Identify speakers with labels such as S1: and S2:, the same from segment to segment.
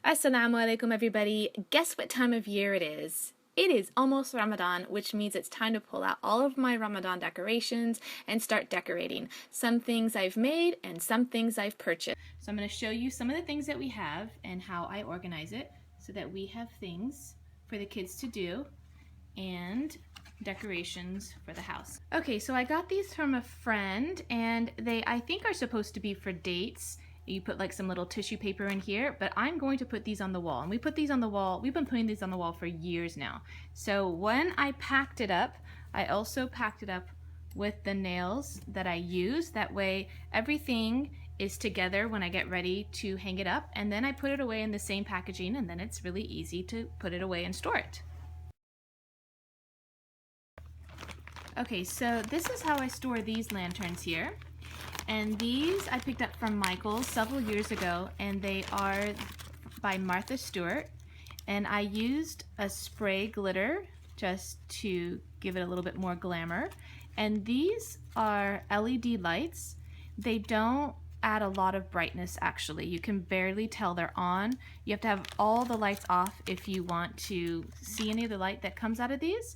S1: Assalamu alaikum everybody. Guess what time of year it is? It is almost Ramadan, which means it's time to pull out all of my Ramadan decorations and start decorating. Some things I've made and some things I've purchased. So I'm going to show you some of the things that we have and how I organize it so that we have things for the kids to do and decorations for the house. Okay, so I got these from a friend and they I think are supposed to be for dates. You put like some little tissue paper in here, but I'm going to put these on the wall. And we put these on the wall, we've been putting these on the wall for years now. So when I packed it up, I also packed it up with the nails that I use. That way everything is together when I get ready to hang it up. And then I put it away in the same packaging, and then it's really easy to put it away and store it. Okay, so this is how I store these lanterns here. And these I picked up from Michael's several years ago, and they are by Martha Stewart. And I used a spray glitter just to give it a little bit more glamour. And these are LED lights. They don't add a lot of brightness actually. You can barely tell they're on. You have to have all the lights off if you want to see any of the light that comes out of these.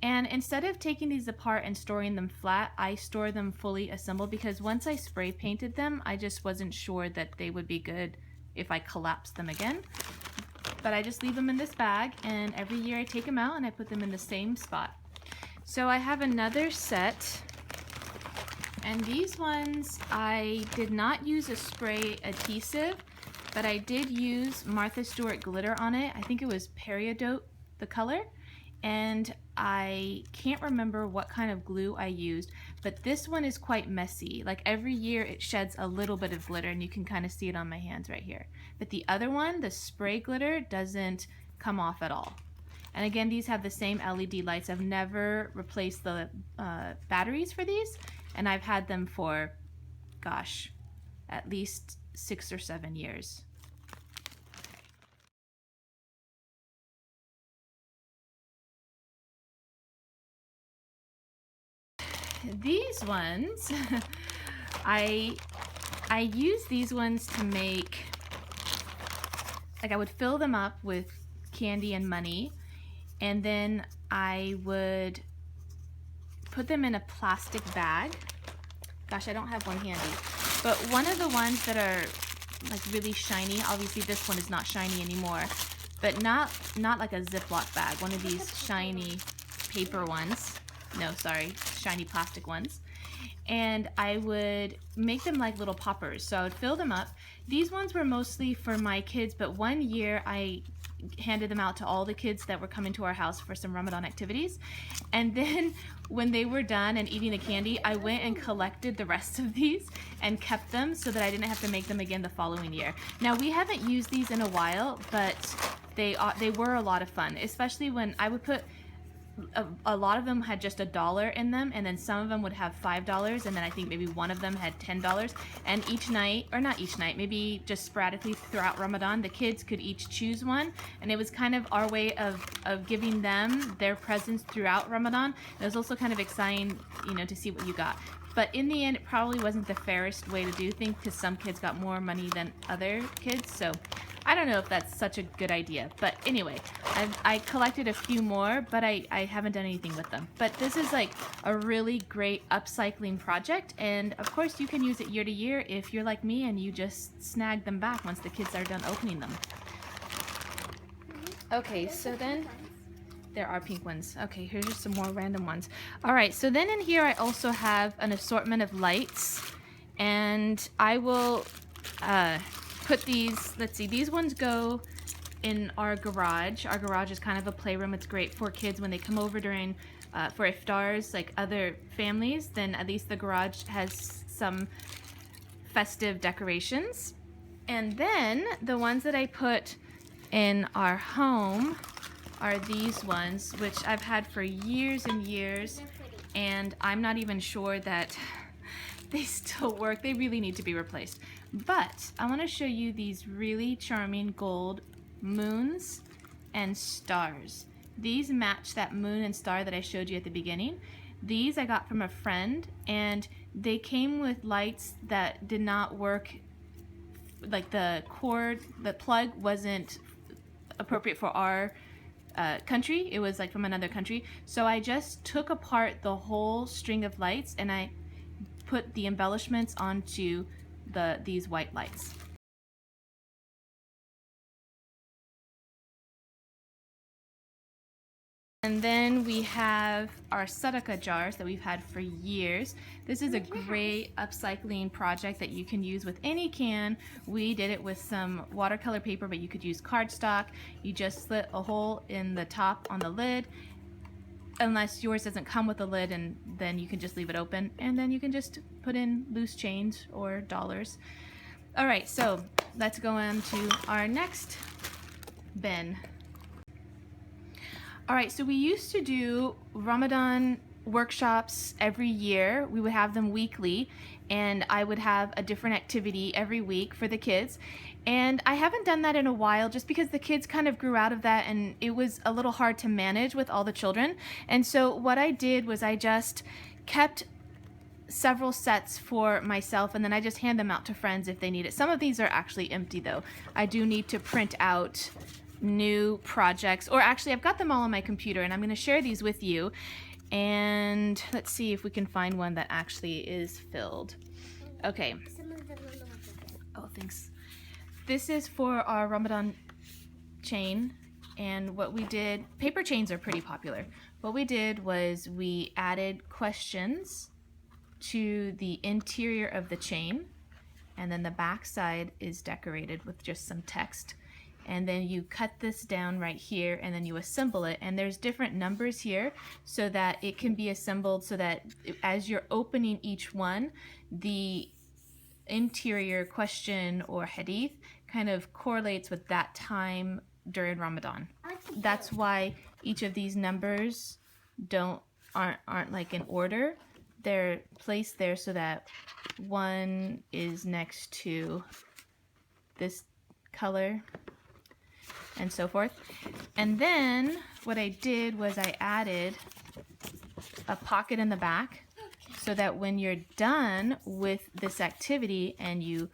S1: And instead of taking these apart and storing them flat, I store them fully assembled because once I spray painted them, I just wasn't sure that they would be good if I collapsed them again. But I just leave them in this bag, and every year I take them out and I put them in the same spot. So I have another set, and these ones I did not use a spray adhesive, but I did use Martha Stewart glitter on it. I think it was Peridot, the color. And I can't remember what kind of glue I used, but this one is quite messy. Like every year it sheds a little bit of glitter, and you can kind of see it on my hands right here. But the other one, the spray glitter, doesn't come off at all. And again, these have the same LED lights. I've never replaced the batteries for these, and I've had them for, gosh, at least 6 or 7 years. These ones, I use these ones to make, like I would fill them up with candy and money, and then I would put them in a plastic bag. Gosh, I don't have one handy. But one of the ones that are like really shiny, obviously this one is not shiny anymore, but not like a Ziploc bag, one of these shiny paper ones. No, sorry, shiny plastic ones. And I would make them like little poppers. So I would fill them up. These ones were mostly for my kids, but one year I handed them out to all the kids that were coming to our house for some Ramadan activities. And then when they were done and eating the candy, I went and collected the rest of these and kept them so that I didn't have to make them again the following year. Now we haven't used these in a while, but they were a lot of fun, especially when I would put a lot of them had just $1 in them, and then some of them would have $5, and then I think maybe one of them had $10. And each night, or not each night, maybe just sporadically throughout Ramadan, the kids could each choose one, and it was kind of our way of giving them their presents throughout Ramadan. It was also kind of exciting, you know, to see what you got. But in the end, it probably wasn't the fairest way to do things because some kids got more money than other kids, so I don't know if that's such a good idea. But anyway, I collected a few more, but I haven't done anything with them. But this is like a really great upcycling project, and of course you can use it year to year if you're like me and you just snag them back once the kids are done opening them. Okay, so then there are pink ones. Okay, here's just some more random ones. All right, so then in here I also have an assortment of lights, and I will put these, let's see, these ones go in our garage. Our garage is kind of a playroom. It's great for kids when they come over during, for iftars, like other families, then at least the garage has some festive decorations. And then the ones that I put in our home are these ones, which I've had for years and years, and I'm not even sure that they still work. They really need to be replaced. But I want to show you these really charming gold moons and stars. These match that moon and star that I showed you at the beginning. These I got from a friend, and they came with lights that did not work like the cord, the plug wasn't appropriate for our country. It was like from another country. So I just took apart the whole string of lights and I put the embellishments onto these white lights. And then we have our sadaka jars that we've had for years. This is a great upcycling project that you can use with any can. We did it with some watercolor paper, but you could use cardstock. You just slit a hole in the top on the lid, unless yours doesn't come with a lid, and then you can just leave it open, and then you can just put in loose change or dollars. All right, so let's go on to our next bin. All right, so we used to do Ramadan workshops every year. We would have them weekly, and I would have a different activity every week for the kids. And I haven't done that in a while just because the kids kind of grew out of that and it was a little hard to manage with all the children. And so what I did was I just kept several sets for myself, and then I just hand them out to friends if they need it. Some of these are actually empty though. I do need to print out new projects, or actually I've got them all on my computer and I'm going to share these with you. And let's see if we can find one that actually is filled. Okay. Oh, thanks. This is for our Ramadan chain, and what we did, paper chains are pretty popular. What we did was we added questions to the interior of the chain, and then the back side is decorated with just some text. And then you cut this down right here and then you assemble it, and there's different numbers here so that it can be assembled so that as you're opening each one, the interior question or hadith kind of correlates with that time during Ramadan. That's why each of these numbers aren't like in order. They're placed there so that one is next to this color and so forth. And then what I did was I added a pocket in the back so that when you're done with this activity and you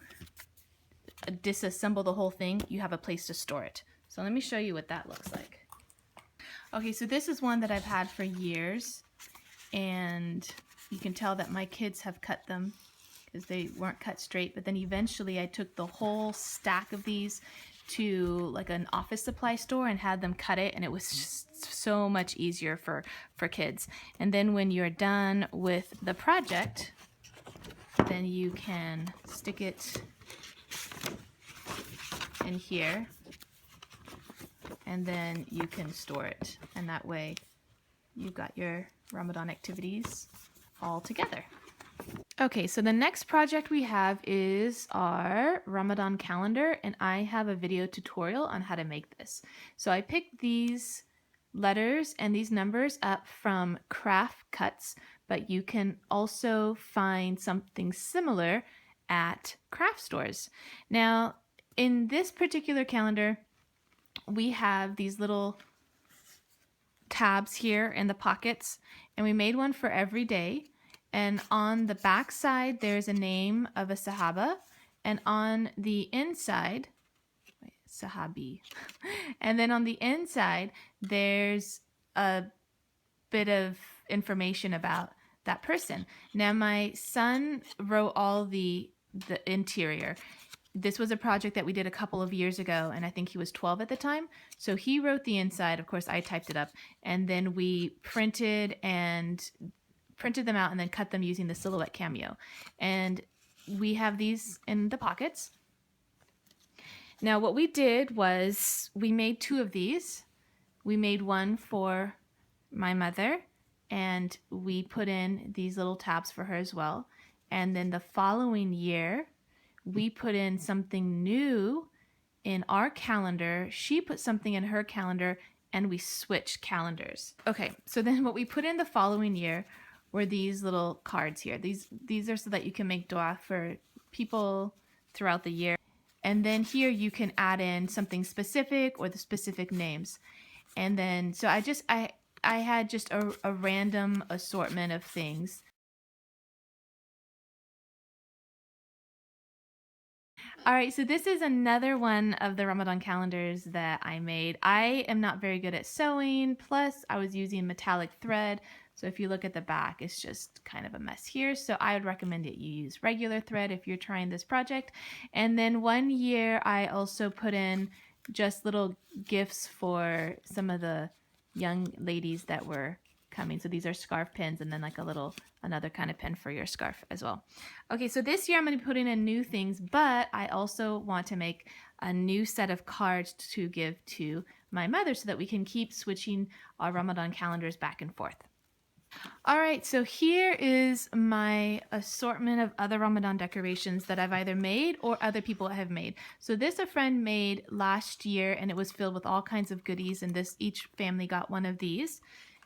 S1: disassemble the whole thing, you have a place to store it. So let me show you what that looks like. Okay, so this is one that I've had for years, and you can tell that my kids have cut them because they weren't cut straight, but then eventually I took the whole stack of these to like an office supply store and had them cut it, and it was just so much easier for kids. And then when you're done with the project, then you can stick it in here and then you can store it, and that way you've got your Ramadan activities all together. Okay, so the next project we have is our Ramadan calendar, and I have a video tutorial on how to make this. So I picked these letters and these numbers up from Craft Cuts, but you can also find something similar at craft stores. Now, in this particular calendar, we have these little tabs here in the pockets, and we made one for every day. And on the back side, there's a name of a Sahaba, and on the inside, Sahabi, and then on the inside, there's a bit of information about that person. Now, my son wrote all the interior. This was a project that we did a couple of years ago, and I think he was 12 at the time. So he wrote the inside. Of course, I typed it up, and then we printed them out and then cut them using the Silhouette Cameo. And we have these in the pockets. Now what we did was we made two of these. We made one for my mother, and we put in these little tabs for her as well. And then the following year, we put in something new in our calendar. She put something in her calendar, and we switched calendars. Okay, so then what we put in the following year were these little cards here. These are so that you can make dua for people throughout the year. And then here you can add in something specific or the specific names. And then, so I had just a random assortment of things. All right, so this is another one of the Ramadan calendars that I made. I am not very good at sewing, plus I was using metallic thread. So if you look at the back, it's just kind of a mess here. So I would recommend that you use regular thread if you're trying this project. And then one year I also put in just little gifts for some of the young ladies that were coming. So these are scarf pins and then like another kind of pin for your scarf as well. Okay, so this year I'm going to be putting in new things, but I also want to make a new set of cards to give to my mother so that we can keep switching our Ramadan calendars back and forth. All right, so here is my assortment of other Ramadan decorations that I've either made or other people have made. So this a friend made last year, and it was filled with all kinds of goodies, and each family got one of these.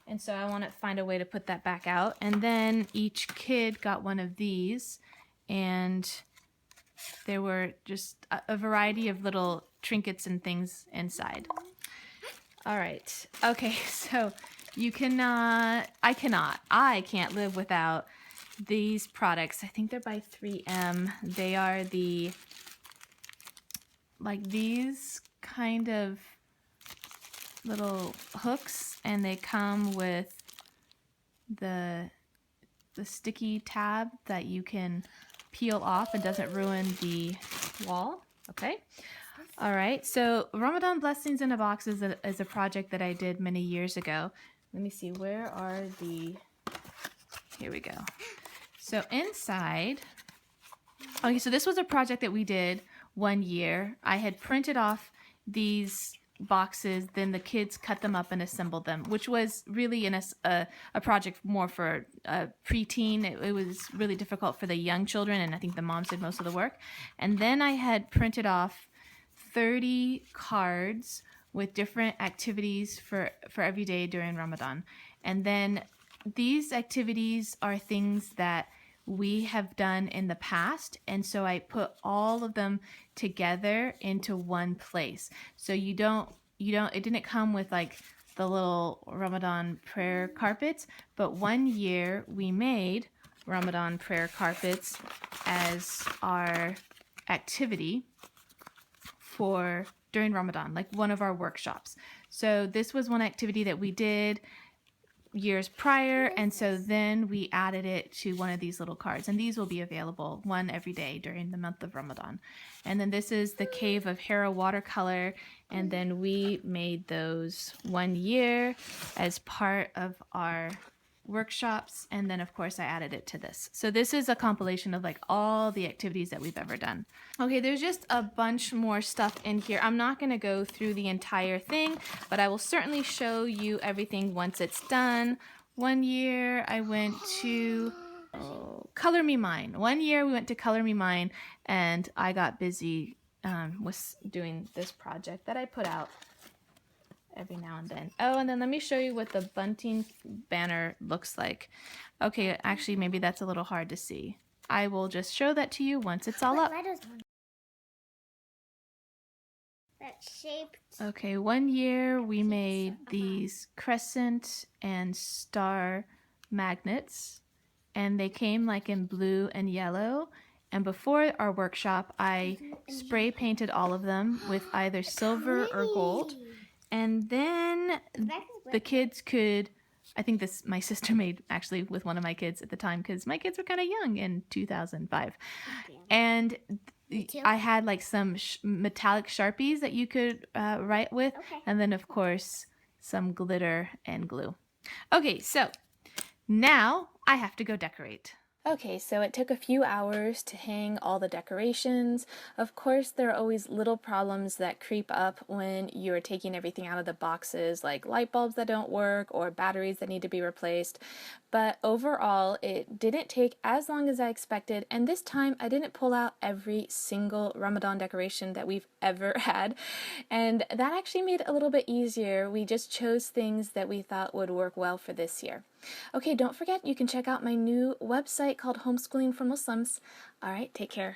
S1: And so I want to find a way to put that back out. And then each kid got one of these, and there were just a variety of little trinkets and things inside. All right. Okay, so I can't live without these products. I think they're by 3M. They are these kind of little hooks, and they come with the sticky tab that you can peel off and doesn't ruin the wall. Okay. All right. So Ramadan Blessings in a Box is a project that I did many years ago. Let me see. Where are the... Here we go. So inside... Okay, so this was a project that we did one year. I had printed off these boxes, then the kids cut them up and assembled them, which was really a project more for preteen. It was really difficult for the young children, and I think the moms did most of the work. And then I had printed off 30 cards with different activities for every day during Ramadan. And then these activities are things that we have done in the past, and so I put all of them together into one place. So it didn't come with like the little Ramadan prayer carpets, but one year we made Ramadan prayer carpets as our activity for during Ramadan, like one of our workshops. So this was one activity that we did years prior, and so then we added it to one of these little cards, and these will be available one every day during the month of Ramadan. And then this is the Cave of Hera watercolor, and then we made those one year as part of our workshops, and then of course I added it to this. So this is a compilation of like all the activities that we've ever done. Okay, there's just a bunch more stuff in here. I'm not going to go through the entire thing, but I will certainly show you everything once it's done. One year I went to Color Me Mine. One year we went to Color Me Mine, and I got busy with doing this project that I put out every now and then. Oh, and then let me show you what the bunting banner looks like. Okay, actually, maybe that's a little hard to see. I will just show that to you once it's all up. Okay, one year we made these crescent and star magnets, and they came like in blue and yellow. And before our workshop, I spray painted all of them with either silver or gold. And then the kids could, I think this my sister made actually with one of my kids at the time, because my kids were kind of young in 2005. And I had like some metallic Sharpies that you could write with. Okay. And then of course some glitter and glue. Okay, so now I have to go decorate. Okay, so it took a few hours to hang all the decorations. Of course, there are always little problems that creep up when you're taking everything out of the boxes, like light bulbs that don't work or batteries that need to be replaced. But overall, it didn't take as long as I expected, and this time I didn't pull out every single Ramadan decoration that we've ever had, and that actually made it a little bit easier. We just chose things that we thought would work well for this year. Okay, don't forget you can check out my new website called Homeschooling for Muslims. All right, take care.